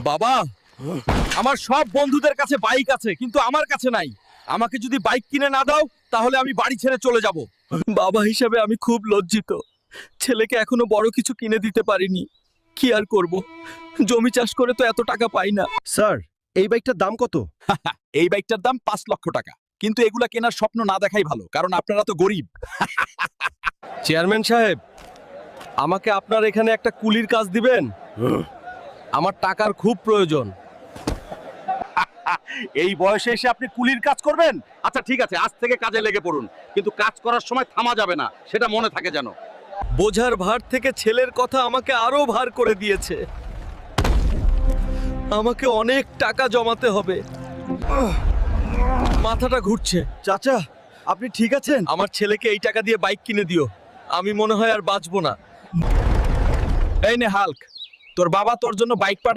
বাবা, আমার সব বন্ধুদের কাছে বাইক আছে কিন্তু আমার কাছে নাই। আমাকে যদি বাইক কিনে না দাও তাহলে আমি বাড়ি ছেড়ে চলে যাব। বাবা হিসেবে আমি খুব লজ্জিত। ছেলেকে এখনো বড় কিছু কিনে দিতে পারিনি। কি আর করব, জমি চাষ করে তো এত টাকা পাই না। স্যার, এই বাইকটার দাম কত? এই বাইকটার দাম 5 লক্ষ টাকা, কিন্তু এগুলা কেনার স্বপ্ন না দেখাই ভালো, কারণ আপনারা তো গরিব। চেয়ারম্যান সাহেব, আমাকে আপনার এখানে একটা কুলির কাজ দিবেন? আমার টাকার খুব প্রয়োজন। এই বয়সে এসে আপনি কুলির কাজ করবেন? আচ্ছা ঠিক আছে, আজ থেকে কাজে লেগে পড়ুন, কিন্তু কাজ করার সময় থামা যাবে না, সেটা মনে থাকে যেন। বোঝার ভার থেকে ছেলের কথা আমাকে আরো ভার করে দিয়েছে। আমাকে অনেক টাকা জমাতে হবে। মাথাটা ঘুরছে। চাচা, আপনি ঠিক আছেন? আমার ছেলেকে এই টাকা দিয়ে বাইক কিনে দিও, আমি মনে হয় আর বাঁচবো না। এই নে হাল্ক, তোর বাবা তোর জন্য বাইক পাঠায়।